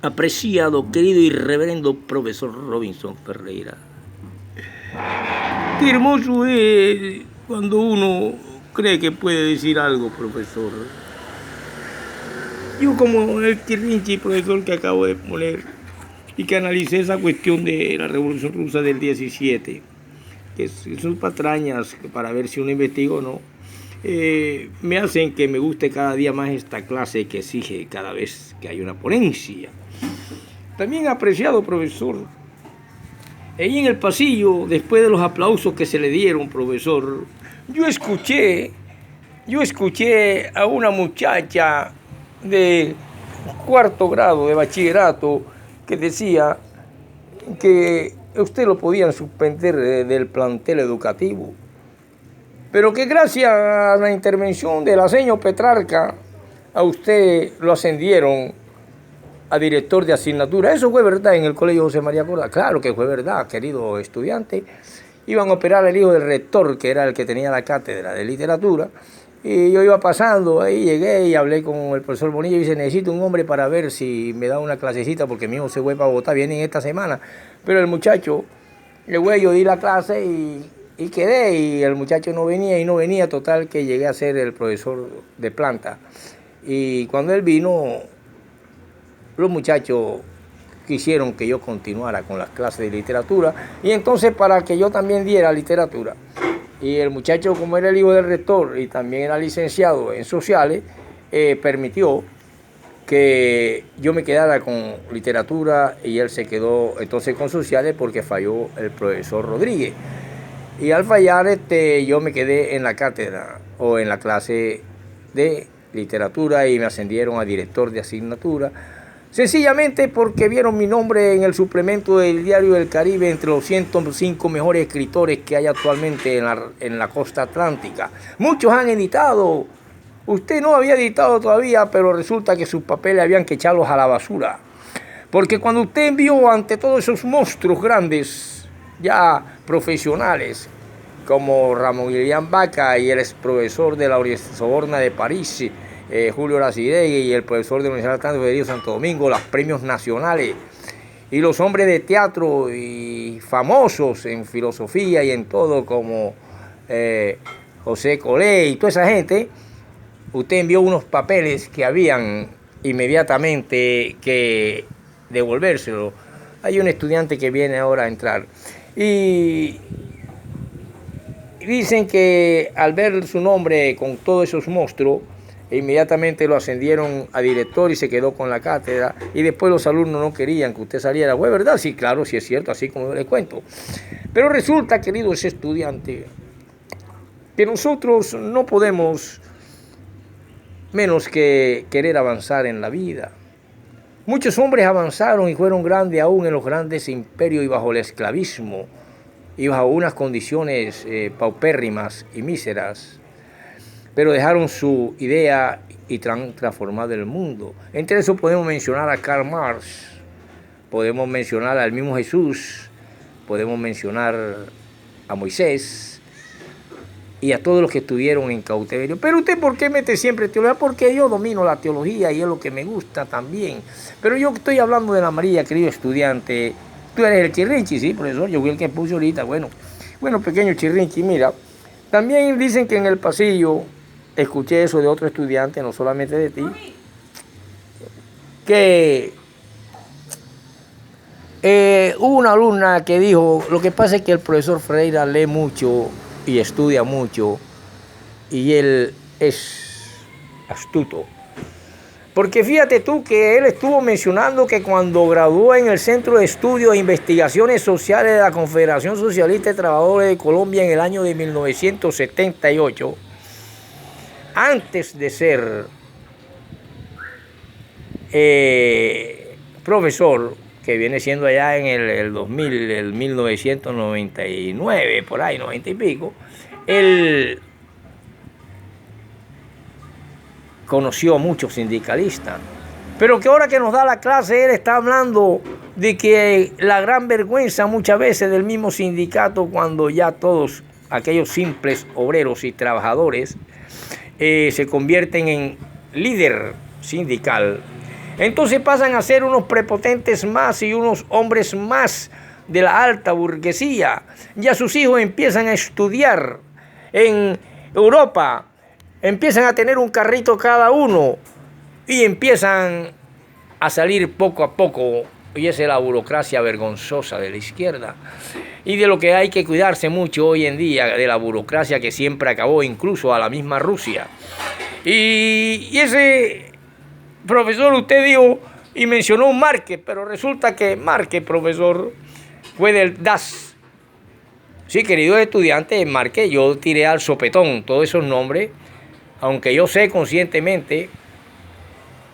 Apreciado, querido y reverendo profesor Robinson Ferreira. Qué hermoso es cuando uno cree que puede decir algo, profesor. Yo como el Kirrinchi, profesor, que acabo de poner y que analicé esa cuestión de la Revolución Rusa del 17, que son patrañas para ver si uno investiga o no, me hacen que me guste cada día más esta clase que exige cada vez que hay una ponencia. También apreciado, profesor, ahí en el pasillo, después de los aplausos que se le dieron, profesor, yo escuché a una muchacha de cuarto grado de bachillerato que decía que usted lo podían suspender del plantel educativo, pero que gracias a la intervención de la señora Petrarca a usted lo ascendieron a director de asignatura. Eso fue verdad en el colegio José María Córdoba. Claro que fue verdad, querido estudiante. Iban a operar al hijo del rector, que era el que tenía la cátedra de literatura, y yo iba pasando, ahí llegué y hablé con el profesor Bonilla y dice, necesito un hombre para ver si me da una clasecita porque mi hijo se fue para Bogotá, viene esta semana. Pero el muchacho, yo di la clase y quedé, y el muchacho no venía, total que llegué a ser el profesor de planta. Y cuando él vino, los muchachos quisieron que yo continuara con las clases de literatura, y entonces para que yo también diera literatura. Y el muchacho, como era el hijo del rector y también era licenciado en sociales, permitió que yo me quedara con literatura y él se quedó entonces con sociales porque falló el profesor Rodríguez. Y al fallar, yo me quedé en la cátedra o en la clase de literatura y me ascendieron a director de asignatura, sencillamente porque vieron mi nombre en el suplemento del Diario del Caribe entre los 105 mejores escritores que hay actualmente en la costa atlántica. Muchos han editado. Usted no había editado todavía, pero resulta que sus papeles habían que echarlos a la basura. Porque cuando usted envió ante todos esos monstruos grandes, ya profesionales, como Ramón Guillán Vaca y el ex profesor de la Soborna de París, Julio Aracidegui, y el profesor de la Universidad Atlántica Federico Santo Domingo, los premios nacionales, y los hombres de teatro y famosos en filosofía y en todo, como José Colé y toda esa gente, usted envió unos papeles que habían inmediatamente que devolvérselo. Hay un estudiante que viene ahora a entrar y dicen que al ver su nombre con todos esos monstruos, inmediatamente lo ascendieron a director y se quedó con la cátedra, y después los alumnos no querían que usted saliera. ¿Fue verdad? Sí, claro, sí es cierto, así como le cuento. Pero resulta, querido ese estudiante, que nosotros no podemos menos que querer avanzar en la vida. Muchos hombres avanzaron y fueron grandes aún en los grandes imperios y bajo el esclavismo y bajo unas condiciones paupérrimas y míseras, pero dejaron su idea y transformado el mundo. Entre eso podemos mencionar a Karl Marx, podemos mencionar al mismo Jesús, podemos mencionar a Moisés y a todos los que estuvieron en cautiverio. Pero usted, ¿por qué mete siempre teología? Porque yo domino la teología y es lo que me gusta también. Pero yo estoy hablando de la María, querido estudiante. Tú eres el Chirrinchi, sí, profesor, yo fui el que puse ahorita. Bueno, pequeño Chirrinchi, mira, también dicen que en el pasillo, escuché eso de otro estudiante, no solamente de ti, que hubo una alumna que dijo, lo que pasa es que el profesor Freire lee mucho y estudia mucho, y él es astuto. Porque fíjate tú que él estuvo mencionando que cuando graduó en el Centro de Estudios e Investigaciones Sociales de la Confederación Socialista de Trabajadores de Colombia en el año de 1978, antes de ser profesor, que viene siendo allá en el 2000, el 1999, por ahí, 90 y pico, él conoció a muchos sindicalistas, pero que ahora que nos da la clase, él está hablando de que la gran vergüenza muchas veces del mismo sindicato, cuando ya todos aquellos simples obreros y trabajadores se convierten en líder sindical, Entonces pasan a ser unos prepotentes más y unos hombres más de la alta burguesía. Ya sus hijos empiezan a estudiar en Europa, empiezan a tener un carrito cada uno y empiezan a salir poco a poco. Y esa es la burocracia vergonzosa de la izquierda. Y de lo que hay que cuidarse mucho hoy en día, de la burocracia que siempre acabó incluso a la misma Rusia. Y ese profesor, usted dijo y mencionó Márquez, pero resulta que Márquez, profesor, fue del DAS. Sí, queridos estudiantes, Márquez, yo tiré al sopetón todos esos nombres, aunque yo sé conscientemente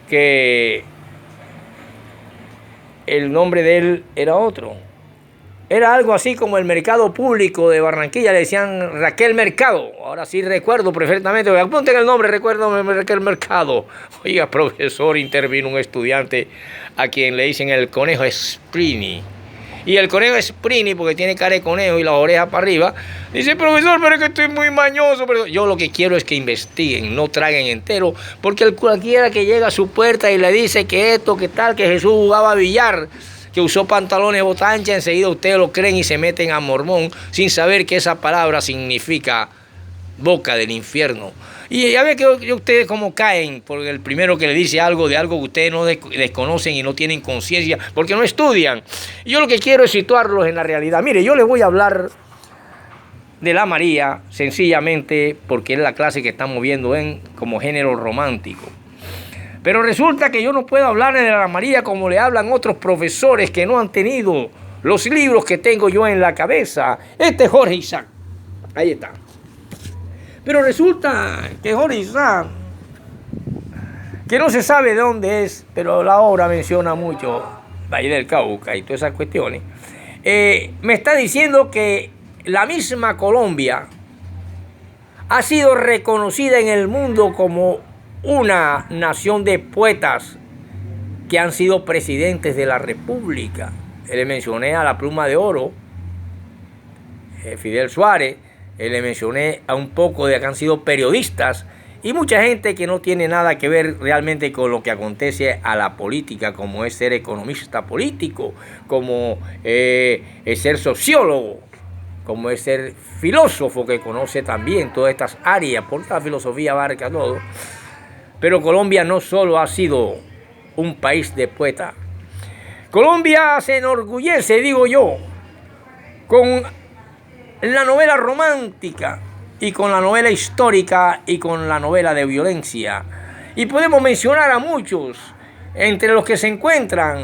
que el nombre de él era otro. Era algo así como el mercado público de Barranquilla, le decían Raquel Mercado. Ahora sí recuerdo perfectamente, apunten el nombre, recuerdo Raquel Mercado. Oiga, profesor, intervino un estudiante a quien le dicen el conejo Sprini. Y el conejo Sprini, porque tiene cara de conejo y las orejas para arriba, dice, profesor, pero es que estoy muy mañoso. Pero yo lo que quiero es que investiguen, no traguen entero, porque cualquiera que llega a su puerta y le dice que esto, que tal, que Jesús jugaba billar, que usó pantalones botancha, enseguida ustedes lo creen y se meten a mormón sin saber que esa palabra significa boca del infierno. Y ya ve que ustedes como caen por el primero que le dice algo de algo que ustedes no desconocen y no tienen conciencia porque no estudian. Y yo lo que quiero es situarlos en la realidad. Mire, yo les voy a hablar de la María sencillamente porque es la clase que estamos viendo como género romántico. Pero resulta que yo no puedo hablar de la María como le hablan otros profesores que no han tenido los libros que tengo yo en la cabeza. Este es Jorge Isaac. Ahí está. Pero resulta que Jorge Isaac, que no se sabe de dónde es, pero la obra menciona mucho Valle del Cauca y todas esas cuestiones, me está diciendo que la misma Colombia ha sido reconocida en el mundo como una nación de poetas que han sido presidentes de la República. Le mencioné a la Pluma de Oro, Fidel Suárez, le mencioné a un poco de que han sido periodistas y mucha gente que no tiene nada que ver realmente con lo que acontece a la política, como es ser economista político, como es ser sociólogo, como es ser filósofo que conoce también todas estas áreas, porque la filosofía abarca todo. Pero Colombia no solo ha sido un país de poetas. Colombia se enorgullece, digo yo, con la novela romántica y con la novela histórica y con la novela de violencia. Y podemos mencionar a muchos entre los que se encuentran.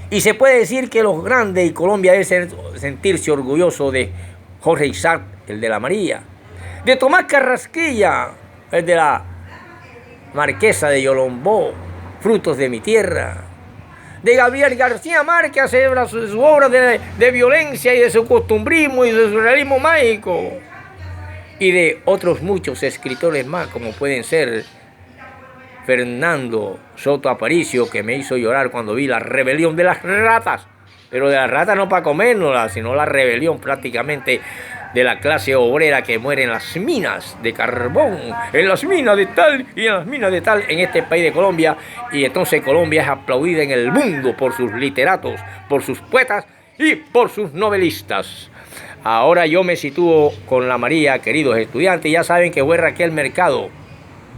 Y se puede decir que los grandes, y Colombia debe sentirse orgulloso de Jorge Isaac, el de la María, de Tomás Carrasquilla, el de la Marquesa de Yolombó, Frutos de mi tierra, de Gabriel García Márquez, su obra de violencia y de su costumbrismo y de su realismo mágico, y de otros muchos escritores más, como pueden ser Fernando Soto Aparicio, que me hizo llorar cuando vi La rebelión de las ratas, pero de las ratas no para comérnoslas, sino la rebelión prácticamente de la clase obrera que muere en las minas de carbón, en las minas de tal y en las minas de tal en este país de Colombia. Y entonces Colombia es aplaudida en el mundo por sus literatos, por sus poetas y por sus novelistas. Ahora yo me sitúo con la María, queridos estudiantes. Ya saben que fue Raquel Mercado,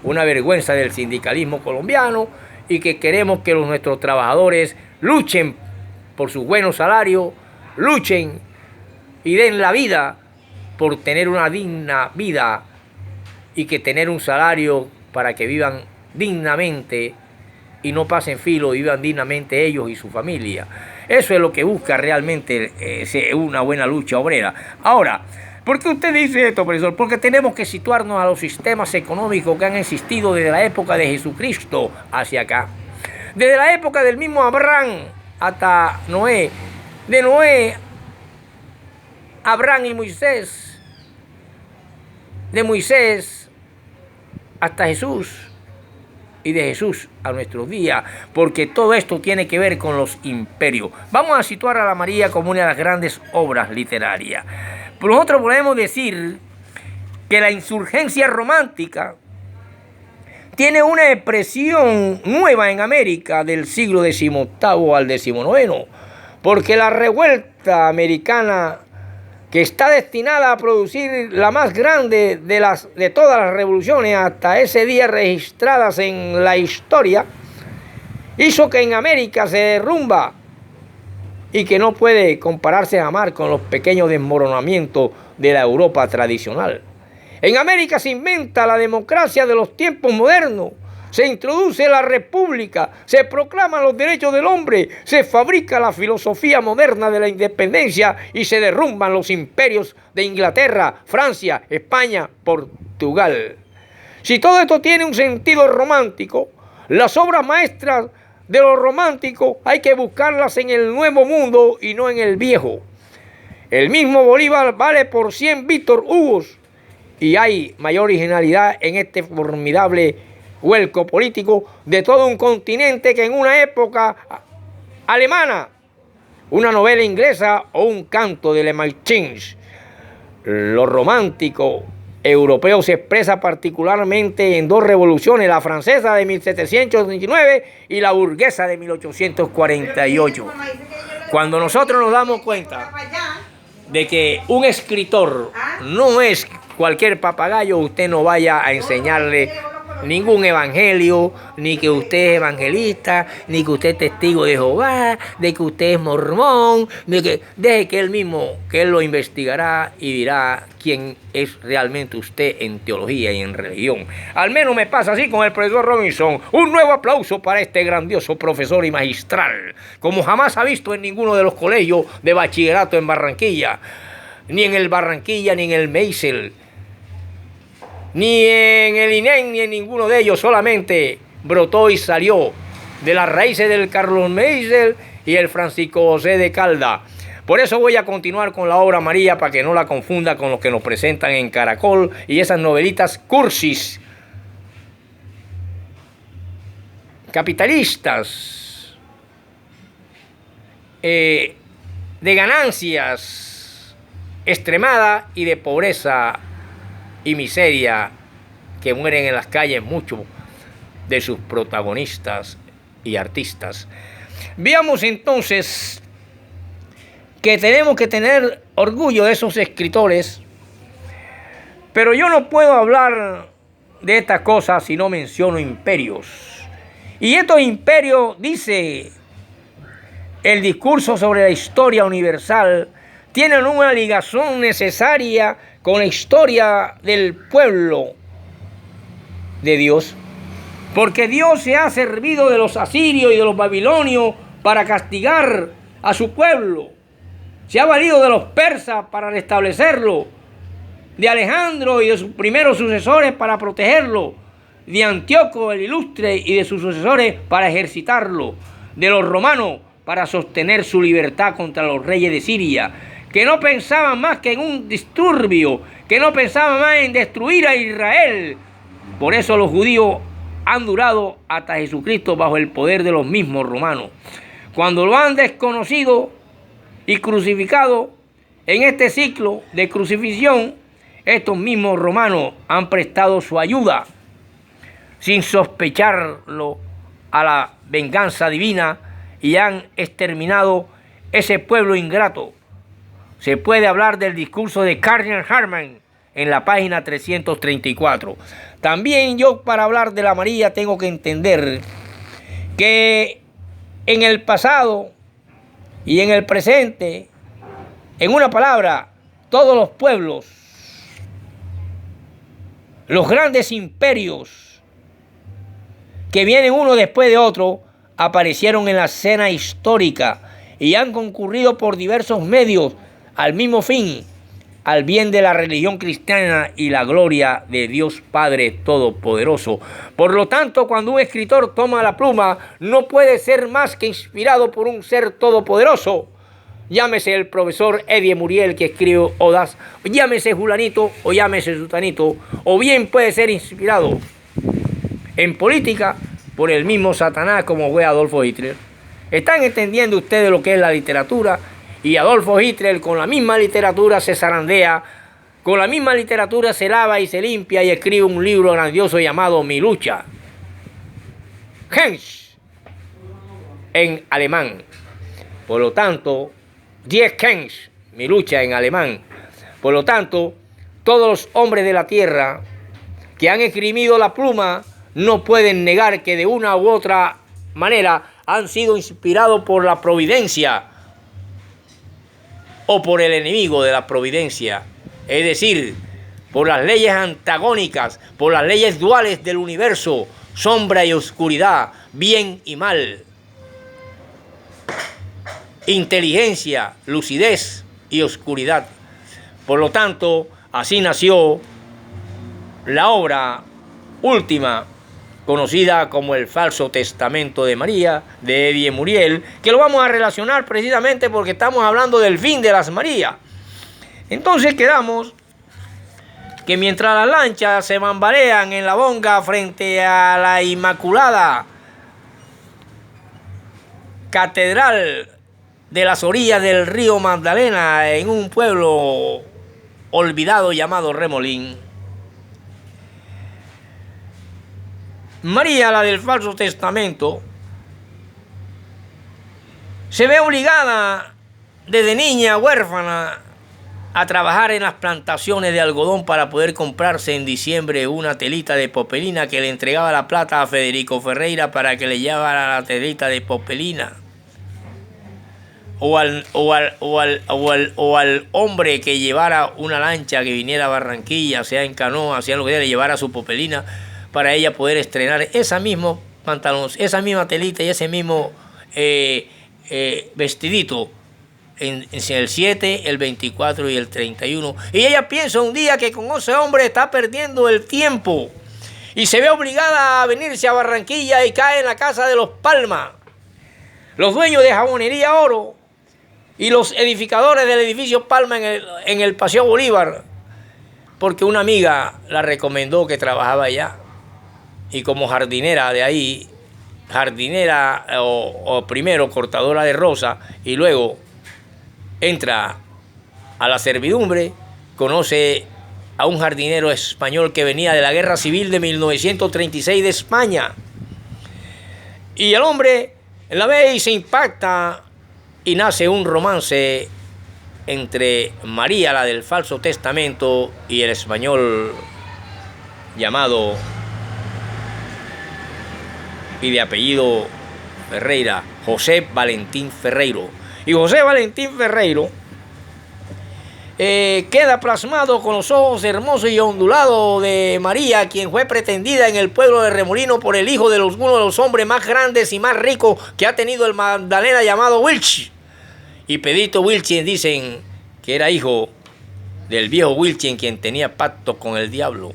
una vergüenza del sindicalismo colombiano, y que queremos que nuestros trabajadores luchen por sus buenos salarios, luchen y den la vida por tener una digna vida y que tener un salario para que vivan dignamente y no pasen filo y vivan dignamente ellos y su familia. Eso es lo que busca realmente una buena lucha obrera. Ahora, ¿por qué usted dice esto, profesor? Porque tenemos que situarnos a los sistemas económicos que han existido desde la época de Jesucristo hacia acá. Desde la época del mismo Abraham hasta Noé. De Noé, Abraham y Moisés. De Moisés hasta Jesús. Y de Jesús a nuestros días. Porque todo esto tiene que ver con los imperios. Vamos a situar a la María como una de las grandes obras literarias. Nosotros podemos decir que la insurgencia romántica tiene una expresión nueva en América del siglo XVIII al XIX, porque la revuelta americana, que está destinada a producir la más grande de todas las revoluciones hasta ese día registradas en la historia, hizo que en América se derrumba y que no puede compararse jamás con los pequeños desmoronamientos de la Europa tradicional. En América se inventa la democracia de los tiempos modernos, se introduce la república, se proclaman los derechos del hombre, se fabrica la filosofía moderna de la independencia y se derrumban los imperios de Inglaterra, Francia, España, Portugal. Si todo esto tiene un sentido romántico, las obras maestras de los románticos hay que buscarlas en el nuevo mundo y no en el viejo. El mismo Bolívar vale por 100 Víctor Hugos y hay mayor originalidad en este formidable vuelco político de todo un continente que en una época alemana, una novela inglesa o un canto de Le Marchins. Lo romántico europeo se expresa particularmente en dos revoluciones, la francesa de 1729 y la burguesa de 1848. Cuando nosotros nos damos cuenta de que un escritor no es cualquier papagayo, usted no vaya a enseñarle ningún evangelio, ni que usted es evangelista, ni que usted es testigo de Jehová, de que usted es mormón, deje que él mismo, que él lo investigará y dirá quién es realmente usted en teología y en religión. Al menos me pasa así con el profesor Robinson. Un nuevo aplauso para este grandioso profesor y magistral, como jamás ha visto en ninguno de los colegios de bachillerato en Barranquilla, ni en el Barranquilla, ni en el Meisel, ni en el INEM, ni en ninguno de ellos. Solamente brotó y salió de las raíces del Carlos Meisel y el Francisco José de Calda. Por eso voy a continuar con la obra María, para que no la confunda con los que nos presentan en Caracol y esas novelitas cursis, capitalistas, de ganancias extremadas y de pobreza y miseria, que mueren en las calles muchos de sus protagonistas y artistas. Veamos entonces que tenemos que tener orgullo de esos escritores, pero yo no puedo hablar de estas cosas si no menciono imperios. Y estos imperios, dice el discurso sobre la historia universal, tienen una ligación necesaria con la historia del pueblo de Dios, porque Dios se ha servido de los asirios y de los babilonios para castigar a su pueblo, se ha valido de los persas para restablecerlo, de Alejandro y de sus primeros sucesores para protegerlo, de Antíoco el Ilustre y de sus sucesores para ejercitarlo, de los romanos para sostener su libertad contra los reyes de Siria, que no pensaban más que en un disturbio, que no pensaban más en destruir a Israel. Por eso los judíos han durado hasta Jesucristo bajo el poder de los mismos romanos. Cuando lo han desconocido y crucificado en este ciclo de crucifixión, estos mismos romanos han prestado su ayuda sin sospecharlo a la venganza divina y han exterminado ese pueblo ingrato. Se puede hablar del discurso de Cardinal Harman en la página 334. También yo, para hablar de la María, tengo que entender que en el pasado y en el presente, en una palabra, todos los pueblos, los grandes imperios que vienen uno después de otro, aparecieron en la escena histórica y han concurrido por diversos medios al mismo fin, al bien de la religión cristiana y la gloria de Dios Padre Todopoderoso. Por lo tanto, cuando un escritor toma la pluma, no puede ser más que inspirado por un ser todopoderoso. Llámese el profesor Eddie Muriel, que escribe odas, llámese Julanito o llámese Sutanito, o bien puede ser inspirado en política por el mismo Satanás, como fue Adolfo Hitler. ¿Están entendiendo ustedes lo que es la literatura? Y Adolfo Hitler con la misma literatura se zarandea, con la misma literatura se lava y se limpia y escribe un libro grandioso llamado Mi Lucha. Hens en alemán. Por lo tanto, 10 Hens, mi lucha en alemán. Por lo tanto, todos los hombres de la tierra que han esgrimido la pluma no pueden negar que de una u otra manera han sido inspirados por la providencia o por el enemigo de la providencia, es decir, por las leyes antagónicas, por las leyes duales del universo, sombra y oscuridad, bien y mal, inteligencia, lucidez y oscuridad. Por lo tanto, así nació la obra última, conocida como el Falso Testamento de María, de Eddie Muriel, que lo vamos a relacionar precisamente porque estamos hablando del fin de las Marías. Entonces quedamos que mientras las lanchas se bambalean en la bonga frente a la Inmaculada Catedral de las orillas del río Magdalena, en un pueblo olvidado llamado Remolín, María, la del Falso Testamento, se ve obligada desde niña huérfana a trabajar en las plantaciones de algodón para poder comprarse en diciembre una telita de popelina, que le entregaba la plata a Federico Ferreira para que le llevara la telita de popelina. O al hombre que llevara una lancha que viniera a Barranquilla, sea en canoa, sea lo que sea, le llevara su popelina para ella poder estrenar esa misma pantalón, esa misma telita y ese mismo vestidito en el 7, el 24 y el 31. Y ella piensa un día que con ese hombre está perdiendo el tiempo y se ve obligada a venirse a Barranquilla y cae en la casa de los Palma, los dueños de Jabonería Oro y los edificadores del edificio Palma en el Paseo Bolívar, porque una amiga la recomendó que trabajaba allá. Y como jardinera de ahí, jardinera o primero cortadora de rosa, y luego entra a la servidumbre, conoce a un jardinero español que venía de la Guerra Civil de 1936 de España. Y el hombre la ve y se impacta y nace un romance entre María, la del Falso Testamento, y el español llamado y de apellido Ferreira, José Valentín Ferreiro. Y José Valentín Ferreiro queda plasmado con los ojos hermosos y ondulados de María, quien fue pretendida en el pueblo de Remolino por el hijo de uno de los hombres más grandes y más ricos que ha tenido el Magdalena, llamado Wilch. Y Pedrito Wilchen dicen que era hijo del viejo Wilchen, quien tenía pacto con el diablo.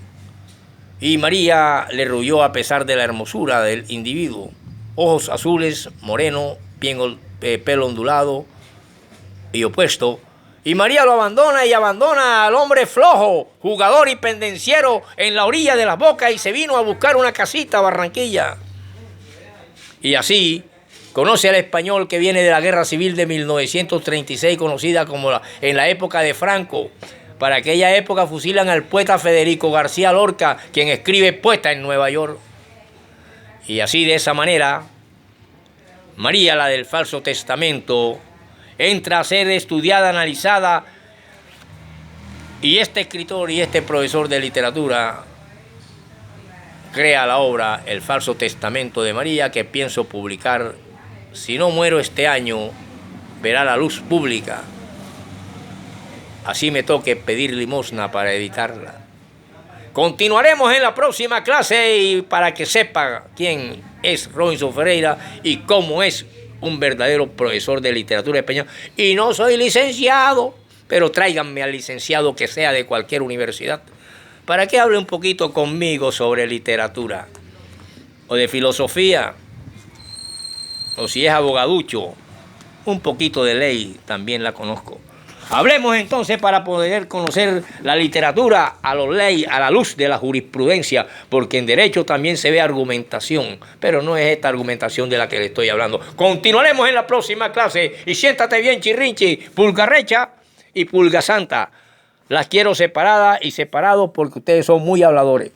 Y María le ruyó a pesar de la hermosura del individuo. Ojos azules, moreno, pelo ondulado y opuesto. Y María lo abandona y abandona al hombre flojo, jugador y pendenciero en la orilla de la boca, y se vino a buscar una casita a Barranquilla. Y así conoce al español que viene de la Guerra Civil de 1936, conocida como en la época de Franco. Para aquella época fusilan al poeta Federico García Lorca, quien escribe Poeta en Nueva York. Y así, de esa manera, María, la del Falso Testamento, entra a ser estudiada, analizada, y este escritor y este profesor de literatura crea la obra El Falso Testamento de María, que pienso publicar. Si no muero este año, verá la luz pública. Así me toque pedir limosna para editarla. Continuaremos en la próxima clase, y para que sepa quién es Robinson Ferreira y cómo es un verdadero profesor de literatura española. Y no soy licenciado, pero tráiganme al licenciado que sea de cualquier universidad, para que hable un poquito conmigo sobre literatura, o de filosofía, o si es abogaducho, un poquito de ley también la conozco. Hablemos entonces para poder conocer la literatura a la luz de la jurisprudencia, porque en derecho también se ve argumentación, pero no es esta argumentación de la que le estoy hablando. Continuaremos en la próxima clase, y siéntate bien, chirrinchi, pulga recha y pulga santa. Las quiero separadas y separados porque ustedes son muy habladores.